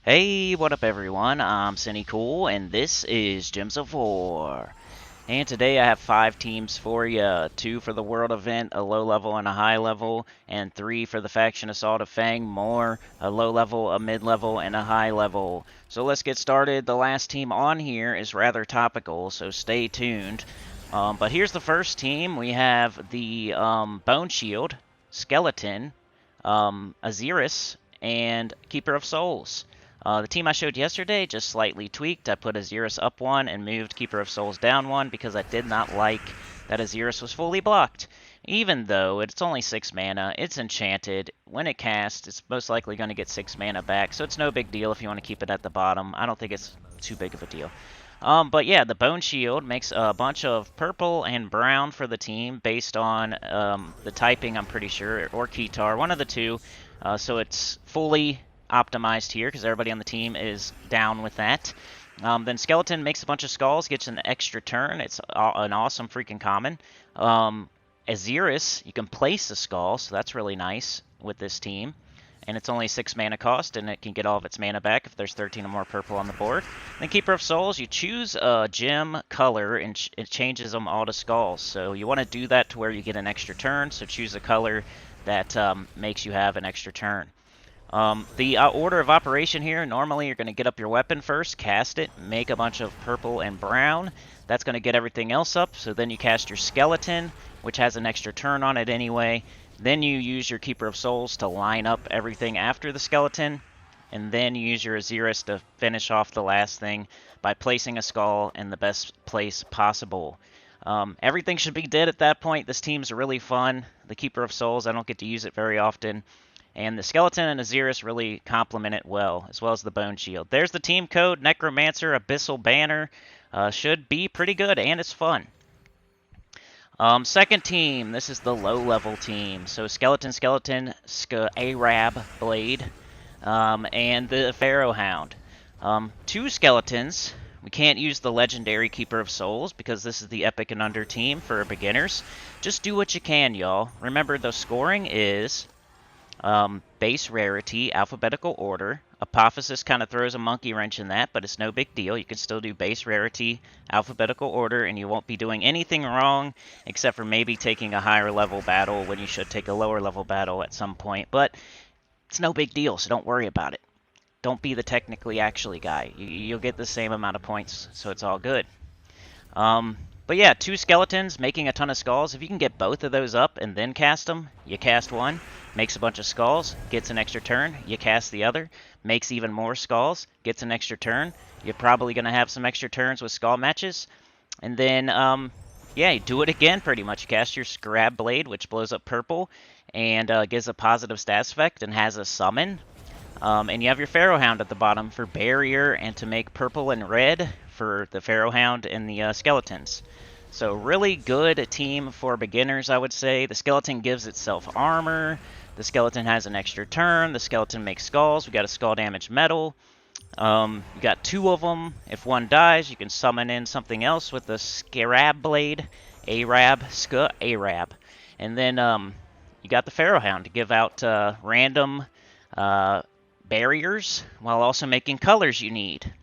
Hey, what up everyone? I'm Sinnycool, and this is Gems of War. And today I have 5 teams for you. 2 for the World event, a low level and a high level, and 3 for the Faction Assault of Fang Moor, a low level, a mid level, and a high level. So let's get started. The last team on here is rather topical, so stay tuned. But here's the first team. We have the Bone Shield, Skeleton, Aziris, and Keeper of Souls. The team I showed yesterday just slightly tweaked. I put Aziris up 1 and moved Keeper of Souls down 1 because I did not like that Aziris was fully blocked. Even though it's only 6 mana, it's enchanted. When it casts, it's most likely going to get 6 mana back, so it's no big deal if you want to keep it at the bottom. I don't think it's too big of a deal. But yeah, the Bone Shield makes a bunch of purple and brown for the team based on the typing, I'm pretty sure, or Keytar, one of the two. So it's fully optimized here because everybody on the team is down with that. Then Skeleton makes a bunch of skulls, gets an extra turn. It's an awesome freaking common. Aziris, you can place a skull, so that's really nice with this team. And it's only 6 mana cost, and it can get all of its mana back if there's 13 or more purple on the board. Then Keeper of Souls, you choose a gem color, and it changes them all to skulls. So you want to do that to where you get an extra turn, so choose a color that makes you have an extra turn. The order of operation here, normally you're going to get up your weapon first, cast it, make a bunch of purple and brown. That's going to get everything else up, so then you cast your Skeleton, which has an extra turn on it anyway. Then you use your Keeper of Souls to line up everything after the Skeleton, and then you use your Aziris to finish off the last thing by placing a skull in the best place possible. Everything should be dead at that point. This team's really fun. The Keeper of Souls, I don't get to use it very often. And the Skeleton and Aziris really complement it well, as well as the Bone Shield. There's the team code, Necromancer, Abyssal Banner. Should be pretty good, and it's fun. Second team, this is the low-level team. So Skeleton, Arab Blade, and the Pharaoh Hound. 2 Skeletons. We can't use the Legendary Keeper of Souls because this is the Epic and Under team for beginners. Just do what you can, y'all. Remember, the scoring is base rarity, alphabetical order. Apophysis kind of throws a monkey wrench in that, but it's no big deal. You can still do base rarity, alphabetical order, and you won't be doing anything wrong except for maybe taking a higher level battle when you should take a lower level battle at some point. But it's no big deal, so don't worry about it. Don't be the technically actually guy. You'll get the same amount of points, so it's all good. But yeah, 2 Skeletons making a ton of skulls. If you can get both of those up and then cast them, you cast one, makes a bunch of skulls, gets an extra turn, you cast the other, makes even more skulls, gets an extra turn. You're probably going to have some extra turns with skull matches. And then, yeah, you do it again pretty much. You cast your Scrab Blade, which blows up purple, and gives a positive stats effect and has a summon. And you have your Pharaoh Hound at the bottom for barrier and to make purple and red for the Pharaoh Hound and the Skeletons. So really good team for beginners, I would say. The Skeleton gives itself armor. The Skeleton has an extra turn. The Skeleton makes skulls. We got a skull damage medal. You got 2 of them. If one dies, you can summon in something else with the Scarab Blade. Arab. And then you got the Pharaoh Hound to give out random barriers while also making colors you need.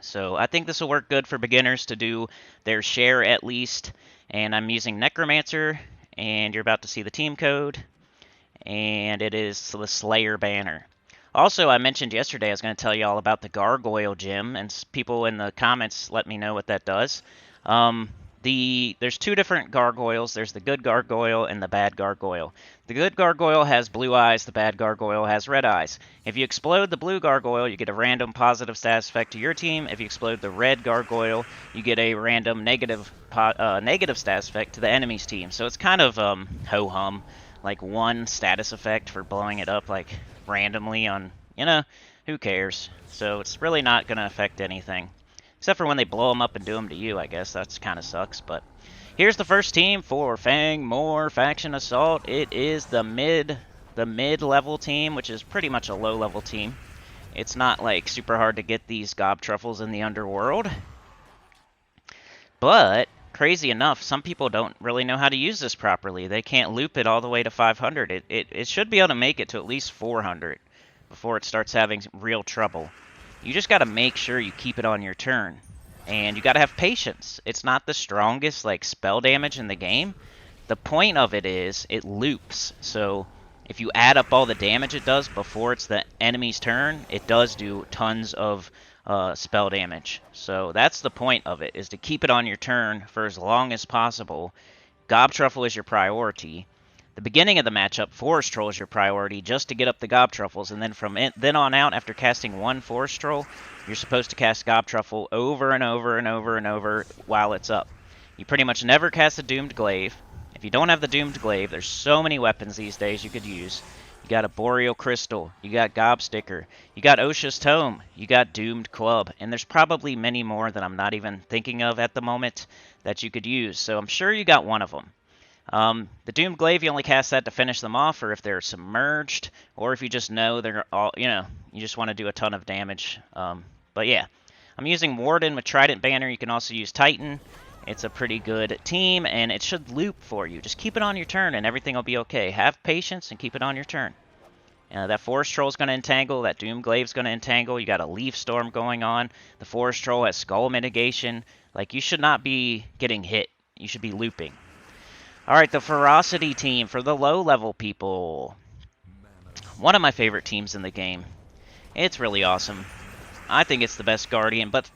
So I think this will work good for beginners to do their share at least. And I'm using Necromancer, and you're about to see the team code. And it is the Slayer banner. Also, I mentioned yesterday I was going to tell you all about the Gargoyle gem, and people in the comments let me know what that does. There's 2 different gargoyles. There's the good gargoyle and the bad gargoyle. The good gargoyle has blue eyes. The bad gargoyle has red eyes. If you explode the blue gargoyle, you get a random positive stats effect to your team. If you explode the red gargoyle, you get a random negative stats effect to the enemy's team. So it's kind of ho-hum, like 1 status effect for blowing it up like randomly on, who cares? So it's really not going to affect anything. Except for when they blow them up and do them to you, I guess. That's kind of sucks, but... Here's the first team for Fang Moor Faction Assault. It is the mid-level team, which is pretty much a low-level team. It's not, like, super hard to get these gob truffles in the underworld. But, crazy enough, some people don't really know how to use this properly. They can't loop it all the way to 500. It should be able to make it to at least 400. before it starts having real trouble. You just got to make sure you keep it on your turn. And you got to have patience. It's not the strongest like spell damage in the game. The point of it is it loops. So if you add up all the damage it does before it's the enemy's turn, it does do tons of spell damage. So that's the point of it, is to keep it on your turn for as long as possible. Gob Truffle is your priority. The beginning of the matchup, Forest Troll is your priority just to get up the Gob Truffles, and then from then on out, after casting one Forest Troll, you're supposed to cast Gob Truffle over and over and over and over while it's up. You pretty much never cast a Doomed Glaive. If you don't have the Doomed Glaive, there's so many weapons these days you could use. You got a Boreal Crystal, you got Gob Sticker, you got Osha's Tome, you got Doomed Club, and there's probably many more that I'm not even thinking of at the moment that you could use, so I'm sure you got one of them. The Doomed Glaive, you only cast that to finish them off, or if they're submerged, or if you just know they're all, you just want to do a ton of damage. But yeah, I'm using Warden with Trident Banner. You can also use Titan. It's a pretty good team, and it should loop for you. Just keep it on your turn, and everything will be okay. Have patience and keep it on your turn. That Forest Troll is going to entangle. That Doomed Glaive is going to entangle. You got a Leaf Storm going on. The Forest Troll has Skull Mitigation. Like, you should not be getting hit. You should be looping. Alright, the Ferocity team for the low-level people. One of my favorite teams in the game. It's really awesome. I think it's the best Guardian, but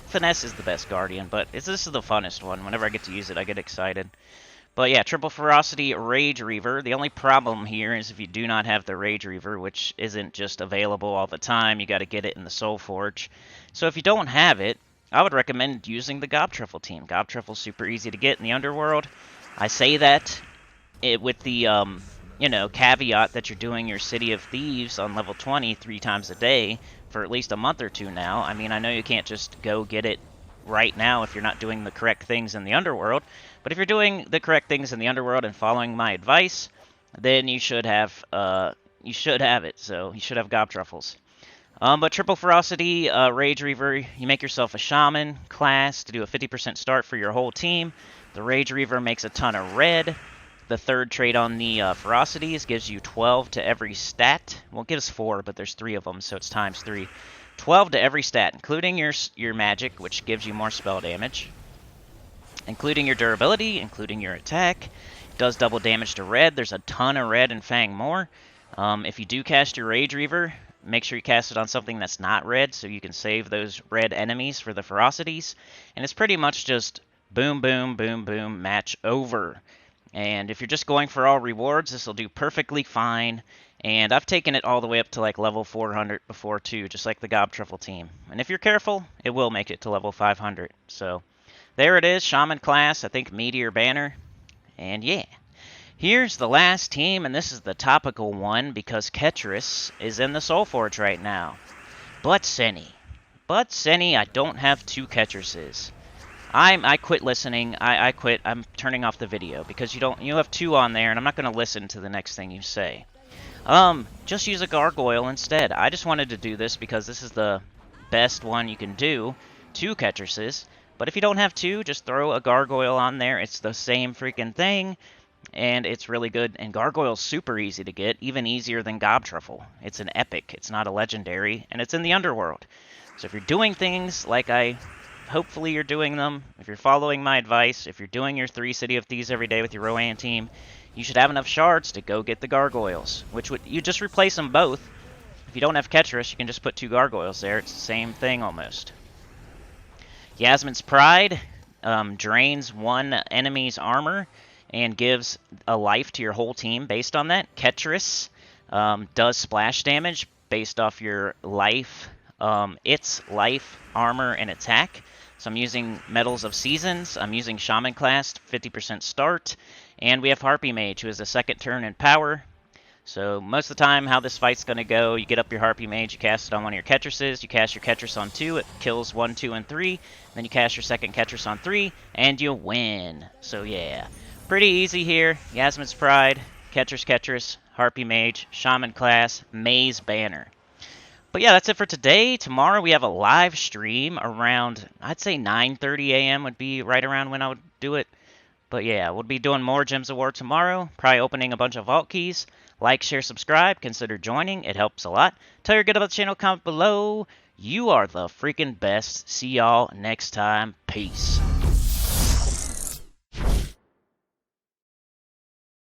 Finesse is the best Guardian, but this is the funnest one. Whenever I get to use it, I get excited. But yeah, Triple Ferocity, Rage Reaver. The only problem here is if you do not have the Rage Reaver, which isn't just available all the time, you got to get it in the soulforge. So if you don't have it, I would recommend using the Gob Truffle team. Gob Truffle's super easy to get in the Underworld. I say that with the, caveat that you're doing your City of Thieves on level 20 3 times a day for at least a month or two now. I mean, I know you can't just go get it right now if you're not doing the correct things in the Underworld, but if you're doing the correct things in the Underworld and following my advice, then you should have it. So you should have Gob Truffles. But Triple Ferocity, Rage Reaver, you make yourself a Shaman class to do a 50% start for your whole team. The Rage Reaver makes a ton of red. The third trait on the Ferocities gives you 12 to every stat. Well, it gives 4, but there's 3 of them, so it's times 3. 12 to every stat, including your magic, which gives you more spell damage. Including your durability, including your attack. It does double damage to red. There's a ton of red in Fang Moor. If you do cast your Rage Reaver, make sure you cast it on something that's not red, so you can save those red enemies for the Ferocities. And it's pretty much just boom, boom, boom, boom, match over. And if you're just going for all rewards, this will do perfectly fine. And I've taken it all the way up to like level 400 before too, just like the Gob Truffle team. And if you're careful, it will make it to level 500. So there it is, Shaman class, I think Meteor Banner. And yeah, here's the last team, and this is the topical one because Ketris is in the soulforge right now. But Sinny, I don't have 2 Ketrises. I quit listening. I quit. I'm turning off the video because you have 2 on there, and I'm not going to listen to the next thing you say. Just use a Gargoyle instead. I just wanted to do this because this is the best one you can do. 2 Ketrises. But if you don't have 2, just throw a Gargoyle on there. It's the same freaking thing, and it's really good. And Gargoyle's super easy to get, even easier than Gob Truffle. It's an epic. It's not a legendary, and it's in the Underworld. So if you're doing things like hopefully you're doing them, if you're following my advice, if you're doing your 3 City of Thieves every day with your Rowan team, you should have enough shards to go get the Gargoyles, you just replace them both. If you don't have Ketris, you can just put 2 Gargoyles there. It's the same thing almost. Yasmin's Pride drains one enemy's armor and gives a life to your whole team based on that. Ketris does splash damage based off your life, its life, armor, and attack. So I'm using Metals of Seasons. I'm using Shaman class, 50% start. And we have Harpy Mage, who is the 2nd turn in power. So most of the time, how this fight's going to go, you get up your Harpy Mage, you cast it on one of your Ketrises, you cast your Ketris on 2, it kills 1, 2, and 3. Then you cast your 2nd Ketris on 3, and you win. So yeah, pretty easy here. Yasmin's Pride, Ketris, Harpy Mage, Shaman class, Maze Banner. But yeah, that's it for today. Tomorrow we have a live stream around, I'd say 9:30 a.m. would be right around when I would do it. But yeah, we'll be doing more Gems of War tomorrow. Probably opening a bunch of vault keys. Like, share, subscribe. Consider joining. It helps a lot. Tell your good about the channel. Comment below. You are the freaking best. See y'all next time. Peace.